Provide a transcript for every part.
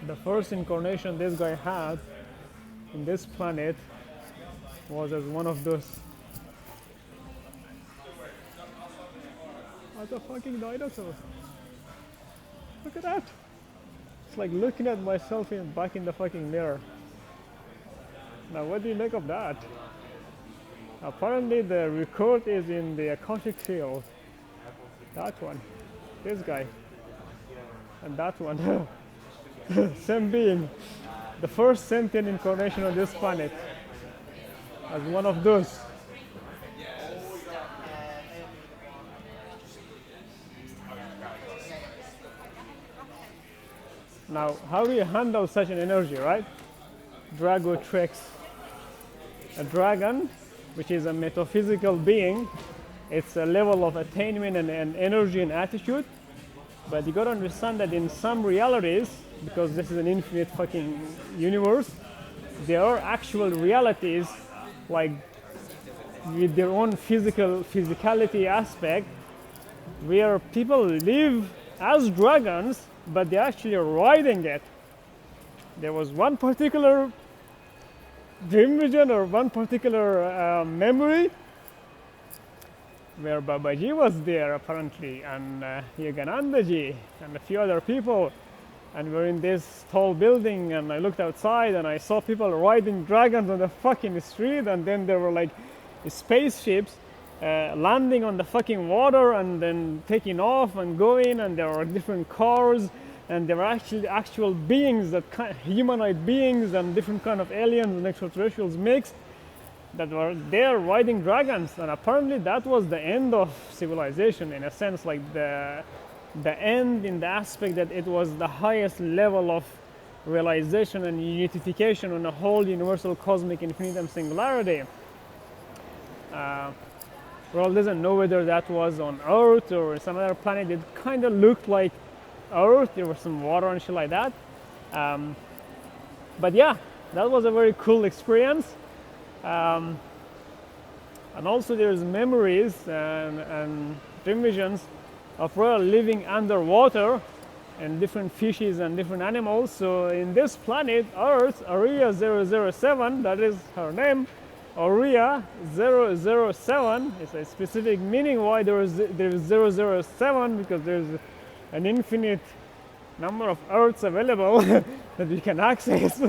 The first incarnation this guy had in this planet was as one of those. What a fucking dinosaur! Look at that! It's like looking at myself back in the fucking mirror. Now, what do you make of that? Apparently, the record is in the Akashic field. That one, this guy, and that one. Same being, the first sentient incarnation on this planet, as one of those. Now, how do you handle such an energy, right? Drago tricks. A dragon, which is a metaphysical being, it's a level of attainment and energy and attitude. But you gotta understand that in some realities, because this is an infinite fucking universe, there are actual realities, like with their own physicality aspect, where people live as dragons, but they're actually riding it. There was one particular dream vision or one particular memory where Babaji was there apparently, and Yoganandaji and a few other people, and we're in this tall building, and I looked outside and I saw people riding dragons on the fucking street, and then there were like spaceships landing on the fucking water and then taking off and going, and there were different cars, and there were actually actual beings, that humanoid beings and different kind of aliens and extraterrestrials mixed, that were there riding dragons. And apparently that was the end of civilization, in a sense, like the end in the aspect that it was the highest level of realization and unification on a whole universal cosmic infinitum singularity. World doesn't know whether that was on Earth or some other planet. It kind of looked like Earth. There was some water and shit like that. But yeah, that was a very cool experience. And also there's memories and dream visions of Royal living underwater and different fishes and different animals. So in this planet, Earth, Aria 007, that is her name, Aria 007, is a specific meaning why there is 007, because there's an infinite number of Earths available that you can access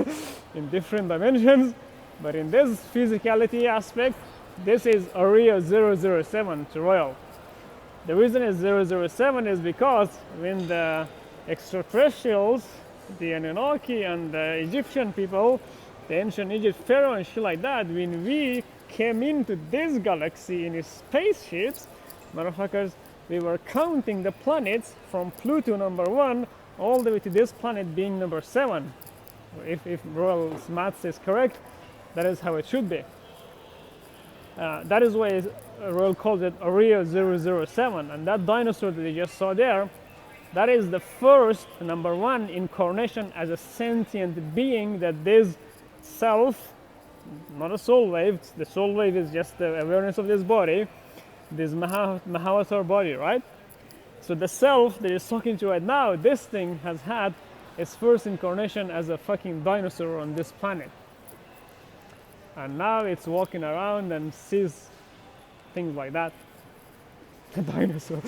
in different dimensions. But in this physicality aspect, this is Aria 007 to Royal. The reason it's 007 is because when the extraterrestrials, the Anunnaki and the Egyptian people, the ancient Egypt pharaoh and shit like that, when we came into this galaxy in spaceships, motherfuckers, we were counting the planets from Pluto number 1 all the way to this planet being number 7. If Royal's maths is correct, that is how it should be. That is why Royal calls it Aria 007, and that dinosaur that you just saw there, that is the first, number 1, incarnation as a sentient being that this self, not a soul wave, the soul wave is just the awareness of this body, this Mahavatar body, right? So the self that is talking to you right now, this thing has had its first incarnation as a fucking dinosaur on this planet. And now it's walking around and sees things like that. The dinosaur.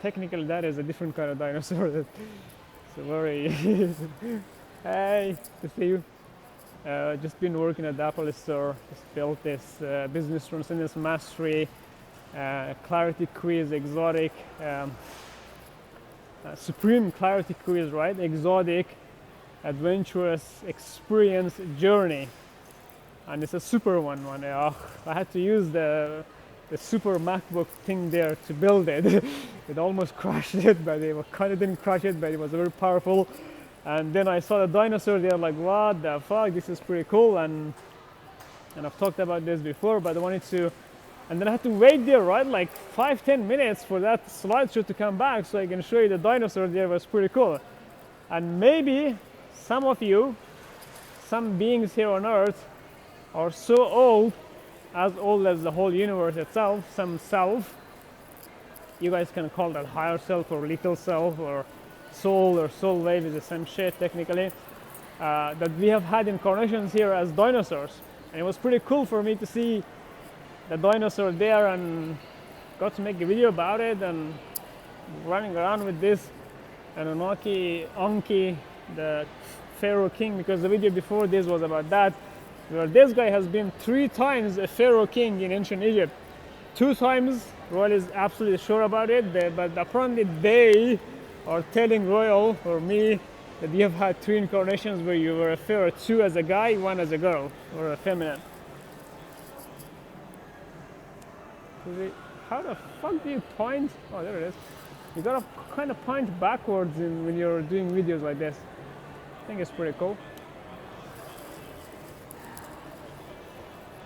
Technically that is a different kind of dinosaur. It's a very... Hey, to see you. Just been working at the Apple store. Just built this business transcendence mastery, clarity quiz, exotic, supreme clarity quiz, right? Exotic, adventurous experience journey. And it's a super one. I had to use the super MacBook thing there to build it. It almost crashed it, but it kind of didn't crash it, but it was very powerful. And then I saw the dinosaur there, like, what the fuck, this is pretty cool. And I've talked about this before, but I wanted to, and then I had to wait there, right, like 5-10 minutes for that slideshow to come back so I can show you the dinosaur there. Was pretty cool. And maybe some of you, some beings here on Earth, are so old as the whole universe itself, some self, you guys can call that higher self or little self or soul or soul wave is the same shit technically, that we have had incarnations here as dinosaurs. And it was pretty cool for me to see the dinosaur there and got to make a video about it and running around with this Anki, the Pharaoh king, because the video before this was about that, where this guy has been 3 times a Pharaoh king in ancient Egypt. 2 times, Royal is absolutely sure about it, but apparently they are telling Royal or me that you have had 3 incarnations where you were a Pharaoh, 2 as a guy, 1 as a girl, or a feminine. How the fuck do you point? Oh, there it is. You gotta kind of point backwards when you're doing videos like this. I think it's pretty cool.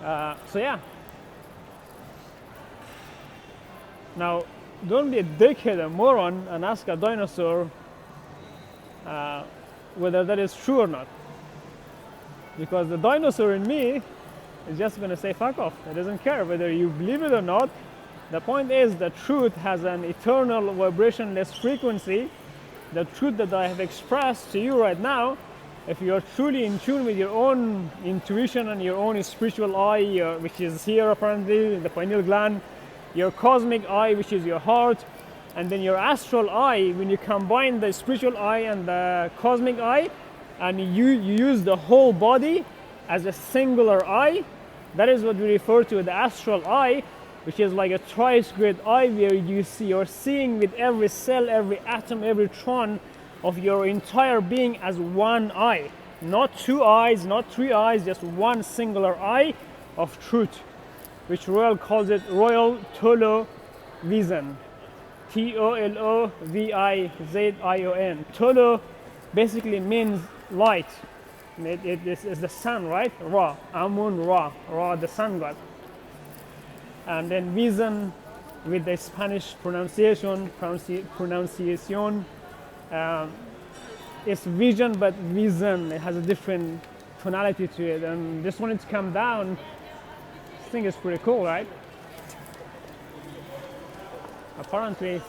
So yeah. Now, don't be a dickhead, a moron, and ask a dinosaur whether that is true or not. Because the dinosaur in me is just going to say fuck off. It doesn't care whether you believe it or not. The point is that truth has an eternal vibrationless frequency. The truth that I have expressed to you right now, if you are truly in tune with your own intuition and your own spiritual eye, which is here apparently, the pineal gland, your cosmic eye, which is your heart, and then your astral eye, when you combine the spiritual eye and the cosmic eye, and you use the whole body as a singular eye, that is what we refer to the astral eye, which is like a tri-squared eye, where you're seeing with every cell, every atom, every tron of your entire being as one eye. Not 2 eyes, not 3 eyes, just one singular eye of truth, which Royal calls it Royal Tolo Vision. Tolovizion. Tolo basically means light. It is the sun, right? Ra, Amun Ra, the sun god. And then vision with the Spanish pronunciation, it's vision, but vision, it has a different tonality to it. And just wanted to come down. I think it's pretty cool, right? Apparently,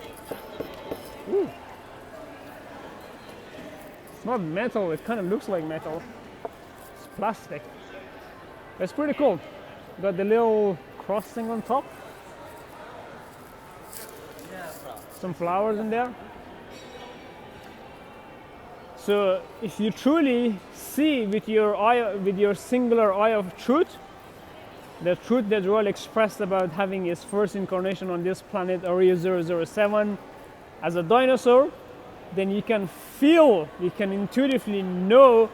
it's not metal, it kind of looks like metal. It's plastic. It's pretty cool. Got the little cross thing on top. Some flowers in there. So if you truly see with your eye, with your singular eye of truth, the truth that Royal expressed about having his first incarnation on this planet, Aria 007, as a dinosaur, then you can feel, you can intuitively know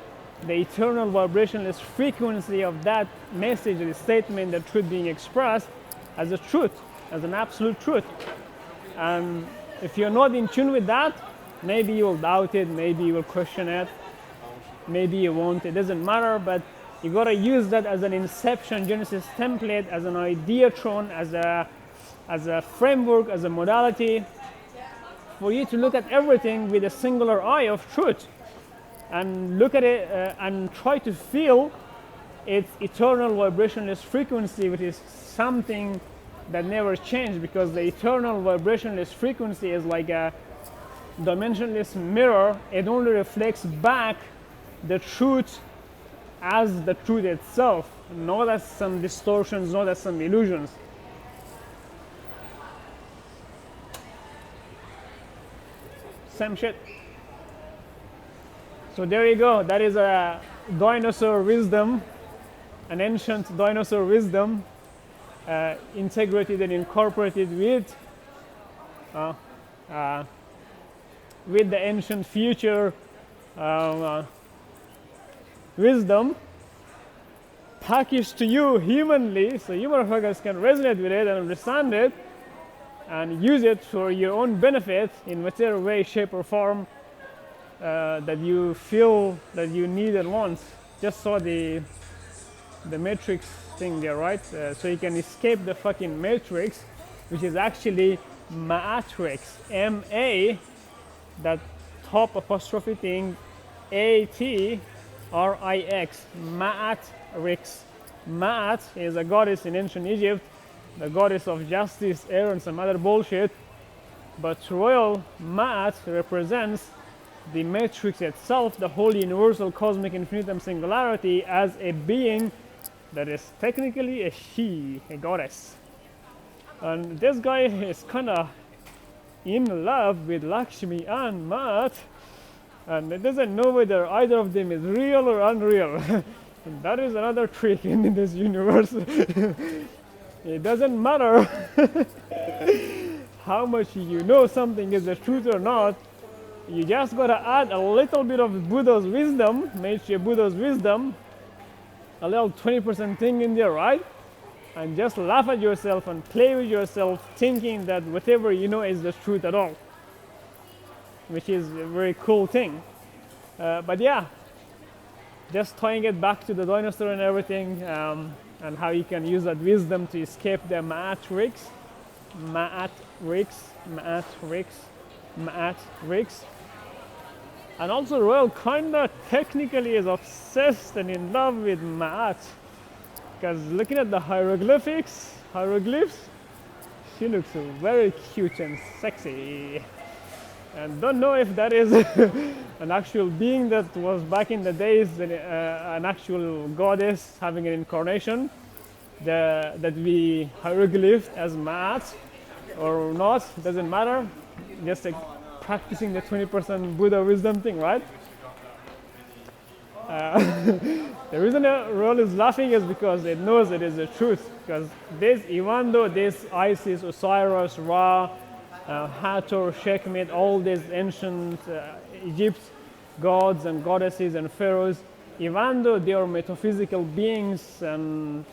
the eternal vibrationless frequency of that message, the statement, the truth being expressed as a truth, as an absolute truth. And if you're not in tune with that, maybe you will doubt it, maybe you will question it, maybe you won't, it doesn't matter, but you gotta use that as an Inception Genesis template, as an ideatron, as a framework, as a modality, for you to look at everything with a singular eye of truth, and look at it and try to feel its eternal vibrationless frequency, which is something that never changes, because the eternal vibrationless frequency is like a dimensionless mirror. It only reflects back the truth as the truth itself, not as some distortions, not as some illusions. Same shit. So there you go. That is a dinosaur wisdom, an ancient dinosaur wisdom, integrated and incorporated with the ancient future wisdom, packaged to you humanly, so you motherfuckers can resonate with it and understand it and use it for your own benefit in whatever way, shape, or form that you feel that you need and want. Just saw the matrix thing there, right? So you can escape the fucking matrix, which is actually matrix, M-A, that top apostrophe thing, A-T-R-I-X, Ma'at-Rix. Ma'at is a goddess in ancient Egypt, the goddess of justice, air, and some other bullshit. But royal Ma'at represents the matrix itself, the whole universal cosmic infinitum singularity, as a being that is technically a she, a goddess. And this guy is kind of in love with Lakshmi and Mat, and it doesn't know whether either of them is real or unreal. And that is another trick in this universe. It doesn't matter how much you know something is the truth or not. You just gotta add a little bit of Buddha's wisdom, Meiji Buddha's wisdom, a little 20% thing in there, right? And just laugh at yourself and play with yourself, thinking that whatever you know is the truth at all, which is a very cool thing. But yeah, just tying it back to the dinosaur and everything, and how you can use that wisdom to escape the matrix. And also Royal kinda technically is obsessed and in love with Ma'at, because looking at the hieroglyphs, she looks very cute and sexy. And don't know if that is an actual being that was back in the days, an actual goddess having an incarnation that we hieroglyphed as Ma'at or not, doesn't matter. Just like practicing the 20% Buddha wisdom thing, right? The reason Royal is laughing is because it knows it is the truth. Because even though this Isis, Osiris, Ra, Hathor, Sekhmet, all these ancient Egypt gods and goddesses and pharaohs, even though they are metaphysical beings and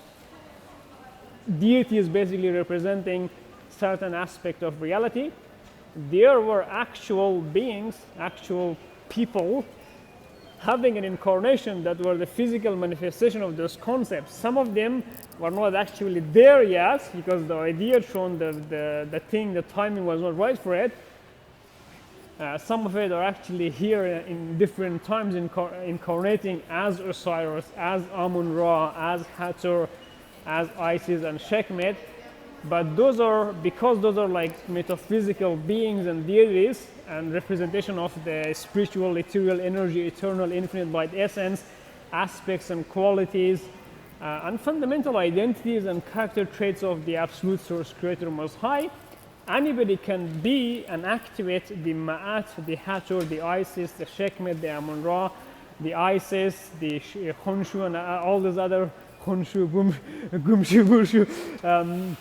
deities basically representing certain aspect of reality, there were actual beings, actual people having an incarnation that were the physical manifestation of those concepts. Some of them were not actually there yet because the idea shown, the timing was not right for it. Some of it are actually here in different times incarnating as Osiris, as Amun-Ra, as Hathor, as Isis and Sekhmet. But because those are like metaphysical beings and deities and representation of the spiritual, ethereal energy, eternal, infinite light essence, aspects and qualities, and fundamental identities and character traits of the absolute source creator most high, anybody can be and activate the Ma'at, the Hathor, the Isis, the Sekhmet, the Amun-Ra, the Isis, the Khonshu, and all those other Khonshu, Gumshu, Burshu.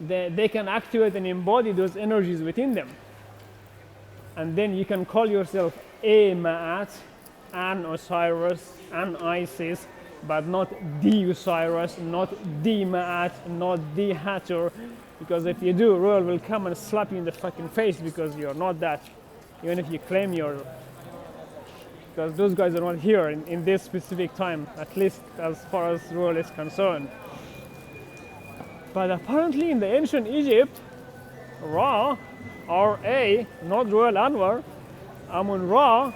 They can activate and embody those energies within them. And then you can call yourself a Ma'at, an Osiris, an Isis, but not the Osiris, not the Ma'at, not the Hathor. Because if you do, Royal will come and slap you in the fucking face because you're not that. Even if you claim you're. Because those guys are not here in this specific time, at least as far as Royal is concerned. But apparently in the ancient Egypt, Ra, R-A, not Royal Anwar, Amun-Ra,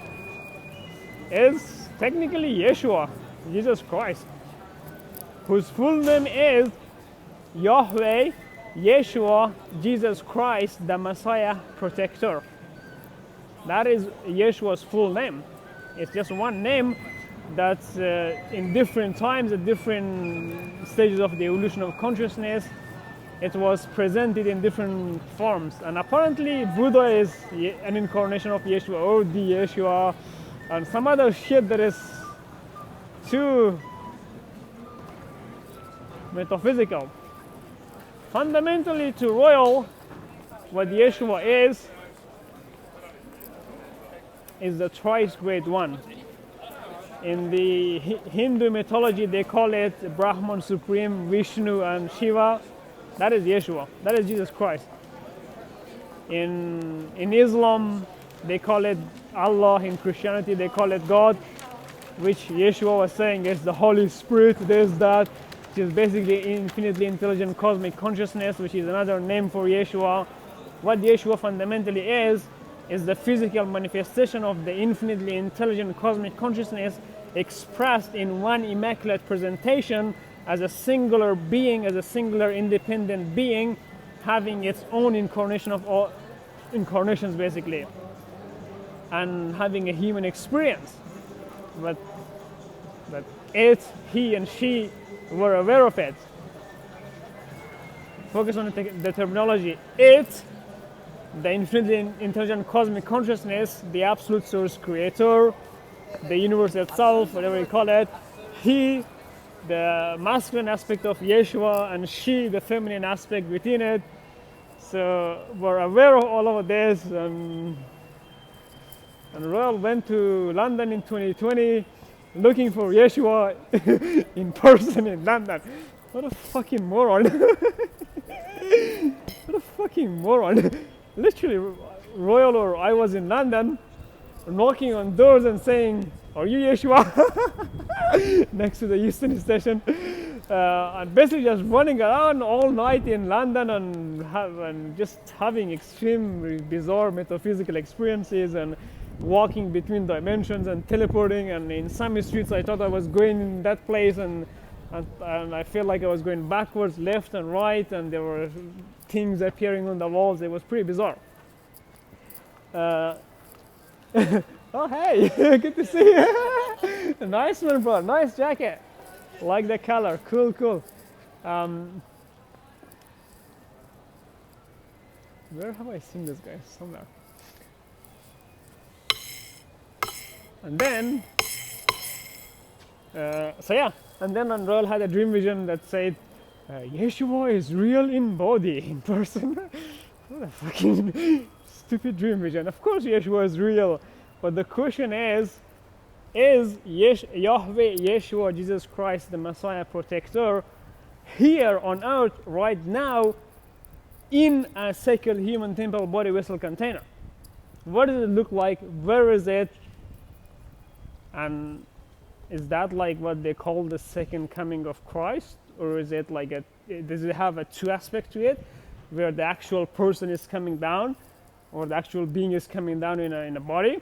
is technically Yeshua, Jesus Christ, whose full name is Yahweh, Yeshua, Jesus Christ, the Messiah Protector. That is Yeshua's full name. It's just one name that's in different times, at different stages of the evolution of consciousness, it was presented in different forms. And apparently Buddha is an incarnation of Yeshua, or the Yeshua, and some other shit that is too metaphysical. Fundamentally to Royal, what Yeshua is the thrice great one. In the Hindu mythology, they call it Brahman Supreme, Vishnu, and Shiva. That is Yeshua. That is Jesus Christ. In Islam, they call it Allah. In Christianity, they call it God, which Yeshua was saying is the Holy Spirit. There's that, which is basically infinitely intelligent cosmic consciousness, which is another name for Yeshua. What Yeshua fundamentally is the physical manifestation of the infinitely intelligent cosmic consciousness expressed in one immaculate presentation as a singular being, as a singular independent being, having its own incarnation of all incarnations basically. and having a human experience. But he and she were aware of it. Focus on the terminology. It, the infinitely intelligent cosmic consciousness, the absolute source creator, the universe itself, whatever you call it. He, the masculine aspect of Yeshua, and she, the feminine aspect within it. So we're aware of all of this. And Royal went to London in 2020 looking for Yeshua in person in London. What a fucking moron. What a fucking moron. Literally, Royal or I was in London knocking on doors and saying, "Are you Yeshua?" next to the Euston station. And basically just running around all night in London and just having extreme bizarre metaphysical experiences and walking between dimensions and teleporting. And in some streets I thought I was going in that place and I felt like I was going backwards, left and right, and there were things appearing on the walls. It was pretty bizarre. Oh hey, good to see you. Nice one, bro. Nice jacket. Like the color. Cool. Where have I seen this guy? Somewhere. And then, and then Royal had a dream vision that said, Yeshua is real in body, in person. What a fucking stupid dream vision. Of course Yeshua is real, but the question is Yahweh, Yeshua, Jesus Christ, the Messiah protector, here on earth right now in a sacred human temple body vessel container? What does it look like? Where is it? And is that like what they call the second coming of Christ? Or is it like does it have a two aspect to it, where the actual person is coming down, or the actual being is coming down in a body?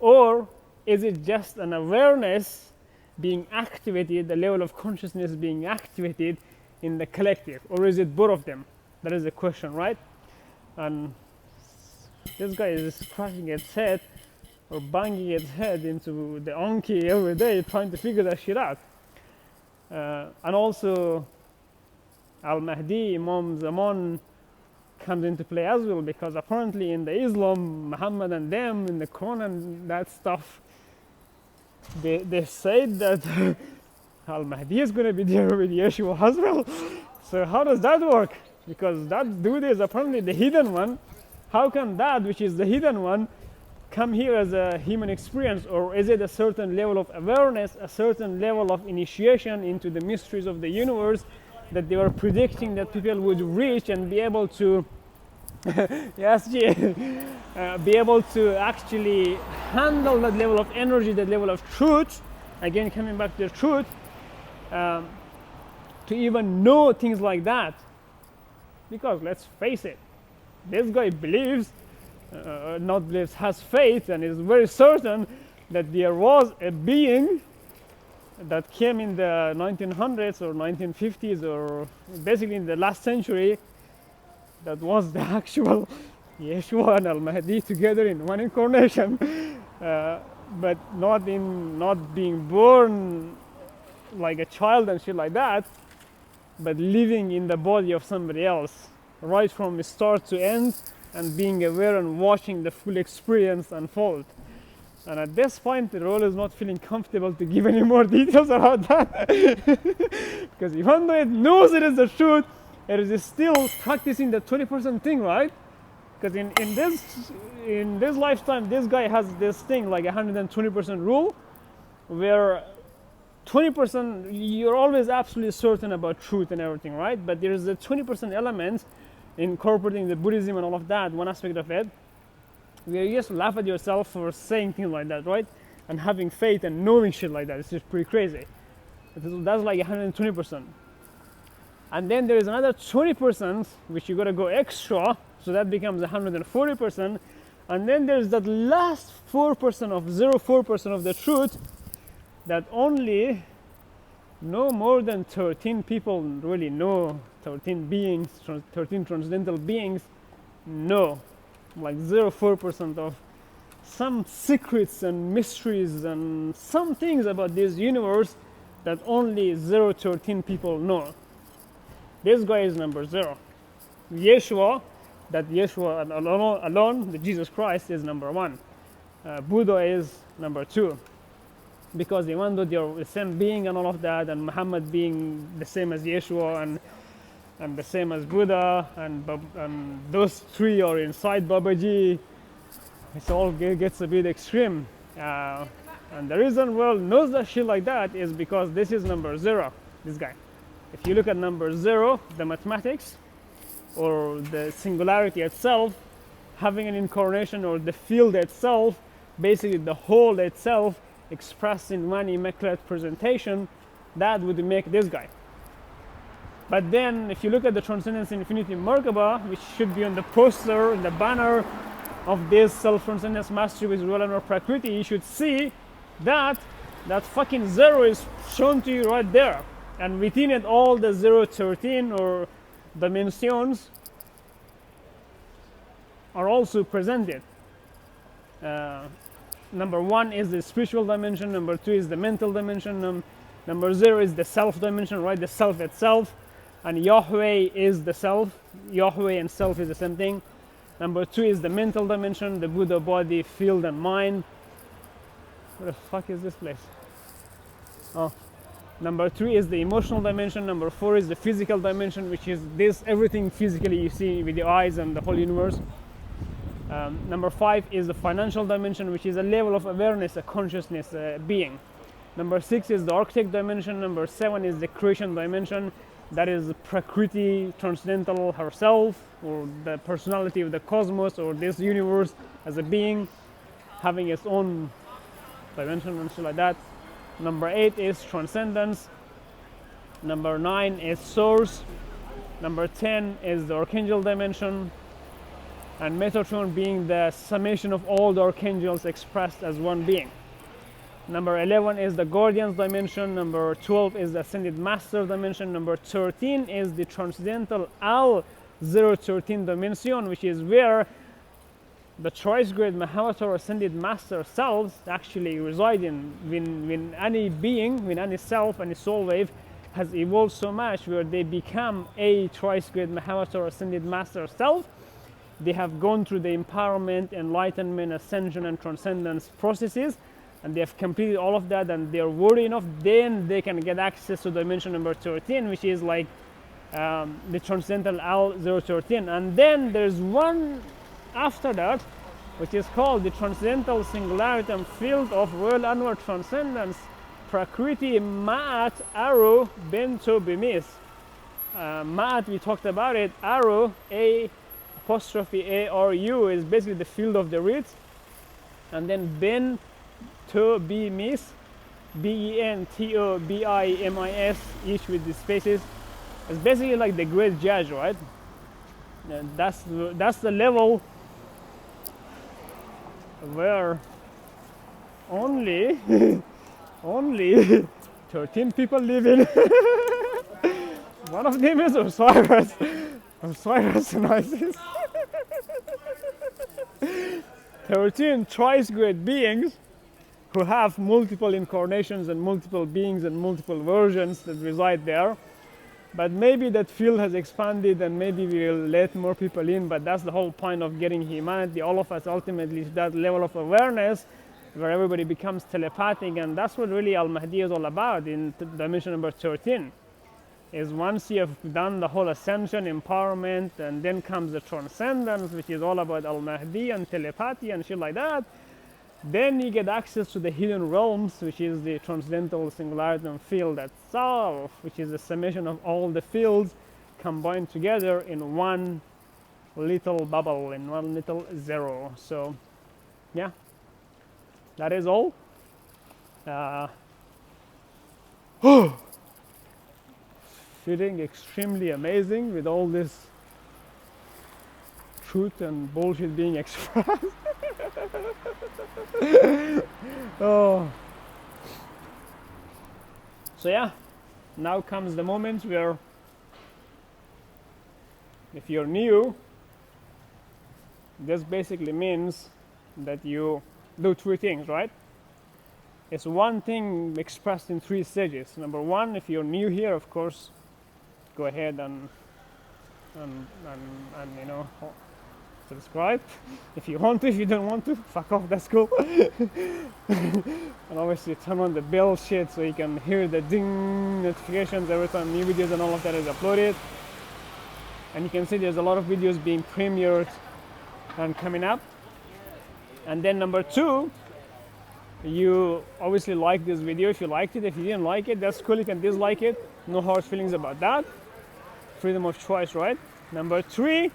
Or is it just an awareness being activated, the level of consciousness being activated in the collective? Or is it both of them? That is the question, right? And this guy is scratching his head or banging his head into the Anki every day trying to figure that shit out. And also Al-Mahdi, Imam Zaman comes into play as well, because apparently in the Islam, Muhammad and them, in the Quran and that stuff, they said that Al-Mahdi is going to be there with Yeshua as well. So how does that work? Because that dude is apparently the hidden one. How can that, which is the hidden one, come here as a human experience? Or is it a certain level of awareness, a certain level of initiation into the mysteries of the universe that they were predicting that people would reach and be able to yes, be able to actually handle that level of energy, that level of truth, again coming back to the truth, to even know things like that? Because let's face it, this guy believes, has faith and is very certain that there was a being that came in the 1900s or 1950s, or basically in the last century, that was the actual Yeshua and Al-Mahdi together in one incarnation, but not being born like a child and shit like that, but living in the body of somebody else, right from start to end, and being aware and watching the full experience unfold. And at this point, the role is not feeling comfortable to give any more details about that, because even though it knows it is the truth, it is still practicing the 20% thing, right? Because in this lifetime, this guy has this thing like 120% rule, where 20% you're always absolutely certain about truth and everything, right? But there is a 20% element incorporating the Buddhism and all of that, one aspect of it, where you just laugh at yourself for saying things like that, right? And having faith and knowing shit like that. It's just pretty crazy. That's like 120%. And then there is another 20% which you gotta go extra, so that becomes 140%. And then there's that last 4% of 0.4% of the truth that only no more than 13 people really know, 13 beings, 13 transcendental beings know, like 0.4% of some secrets and mysteries and some things about this universe that only 013 people know. This guy is number 0. Yeshua, that Yeshua alone, the Jesus Christ, is number 1. Buddha is number 2. Because even though they're the same being and all of that, and Muhammad being the same as Yeshua and the same as Buddha, and those three are inside Babaji, it all gets a bit extreme. And the reason world knows that shit like that is because this is number 0, this guy. If you look at number 0, the mathematics, or the singularity itself, having an incarnation, or the field itself, basically the whole itself, expressed in one immaculate presentation, that would make this guy. But then if you look at the Transcendence Infinity Merkaba, which should be on the poster, the banner of this self-transcendence mastery with Ruler or Prakriti, you should see that fucking 0 is shown to you right there. And within it, all the 013 or dimensions are also presented. Number 1 is the spiritual dimension, number 2 is the mental dimension, number 0 is the self dimension, right? The self itself. And Yahweh is the self. Yahweh and self is the same thing. Number 2 is the mental dimension, the Buddha body, field, and mind. What the fuck is this place? Oh. Number 3 is the emotional dimension. Number 4 is the physical dimension, which is this everything physically you see with the eyes and the whole universe. Number 5 is the financial dimension, which is a level of awareness, a consciousness, a being. Number 6 is the architect dimension. Number 7 is the creation dimension. That is Prakriti, Transcendental herself, or the personality of the cosmos, or this universe as a being, having its own dimension and shit like that. Number 8 is Transcendence. Number 9 is Source. Number 10 is the Archangel dimension. And Metatron being the summation of all the archangels expressed as one being. Number 11 is the Guardians dimension. Number 12 is the Ascended Master dimension. Number 13 is the Transcendental Al-013 dimension, which is where the choice grade Mahavatar Ascended Master selves actually reside in. When any being, when any self, any soul wave has evolved so much where they become a choice grade Mahavatar Ascended Master self, they have gone through the empowerment, enlightenment, ascension, and transcendence processes, and they have completed all of that, and they're worthy enough, then they can get access to dimension number 13, which is like the Transcendental Al-013. And then there's one after that, which is called the Transcendental Singularity and Field of Royal Anwar Transcendence, Prakriti Ma'at Arrow Bento Bimis. Ma'at, we talked about it. Arrow, A''A''R''U, is basically the field of the reed. And then Ben to Bimis, BENTOBIMIS, each with the spaces. It's basically like the great judge, right? And that's the level where only 13 people live in. One of them is Osiris and Isis. 13 thrice great beings who have multiple incarnations and multiple beings and multiple versions that reside there. But maybe that field has expanded and maybe we will let more people in, but that's the whole point of getting humanity, all of us ultimately, to that level of awareness where everybody becomes telepathic, and that's what really Al-Mahdi is all about in dimension number 13. Is once you have done the whole ascension, empowerment, and then comes the transcendence, which is all about Al-Mahdi and telepathy and shit like that, then you get access to the hidden realms, which is the Transcendental Singularity and Field itself, which is the summation of all the fields combined together in one little bubble, in one little zero. So, yeah, that is all. Feeling extremely amazing with all this truth and bullshit being expressed. Oh. So yeah, now comes the moment where if you're new, this basically means that you do three things, right? It's one thing expressed in three stages. Number one, if you're new here, of course, go ahead and you know, subscribe if you want to. If you don't want to, fuck off, that's cool. And obviously turn on the bell shit so you can hear the ding notifications every time new videos and all of that is uploaded. And you can see there's a lot of videos being premiered and coming up. And then number two, you obviously like this video if you liked it. If you didn't like it, that's cool, you can dislike it. No hard feelings about that. Freedom of choice, right? Number three,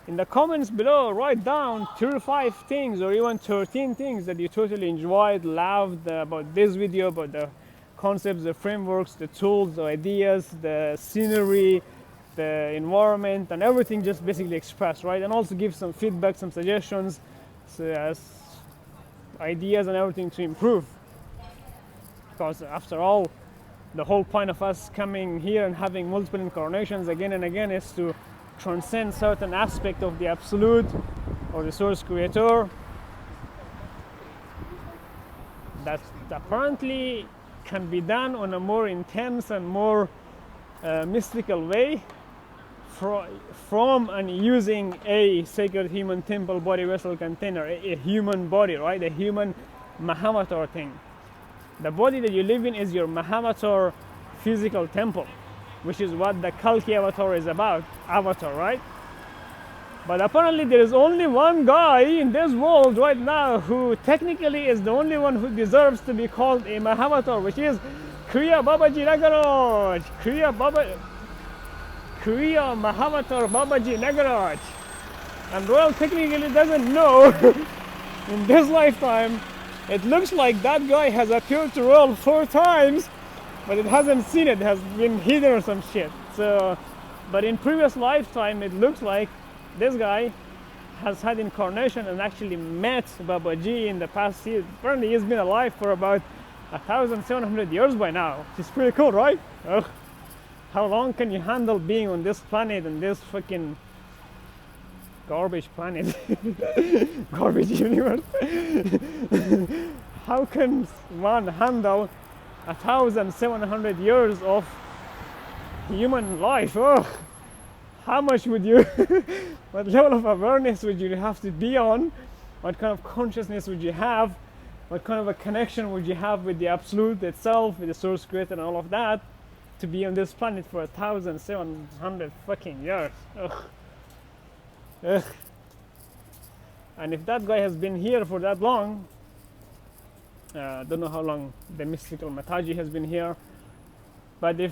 in the comments below, write down 35 things or even 13 things that you totally enjoyed, loved about this video, about the concepts, the frameworks, the tools, the ideas, the scenery, the environment, and everything just basically expressed, right? And also give some feedback, some suggestions, so ideas and everything to improve. Because after all, the whole point of us coming here and having multiple incarnations again and again is to transcend certain aspect of the absolute or the source creator that apparently can be done on a more intense and more mystical way from and using a sacred human temple body vessel container, a human body, right? A human Mahamatar thing. The body that you live in is your Mahamatar physical temple, which is what the Kalki avatar is about, avatar, right? But apparently there is only one guy in this world right now who technically is the only one who deserves to be called a Mahavatar, which is Kriya Babaji Nagaraj, Kriya Mahavatar Babaji Nagaraj. And Royal technically doesn't know in this lifetime. It looks like that guy has appeared to Royal 4 times, but it hasn't seen it, has been hidden or some shit. So, but in previous lifetime, it looks like this guy has had incarnation and actually met Babaji in the past year. Apparently he's been alive for about 1,700 years by now, which is pretty cool, right? Ugh. How long can you handle being on this planet and this fucking garbage planet, garbage universe? How can one handle 1,700 years of human life? Oh, how much would you, what level of awareness would you have to be on? What kind of consciousness would you have? What kind of a connection would you have with the absolute itself, with the source creator and all of that, to be on this planet for 1,700 fucking years? Ugh. Ugh. And if that guy has been here for that long, don't know how long the mystical Mataji has been here, but if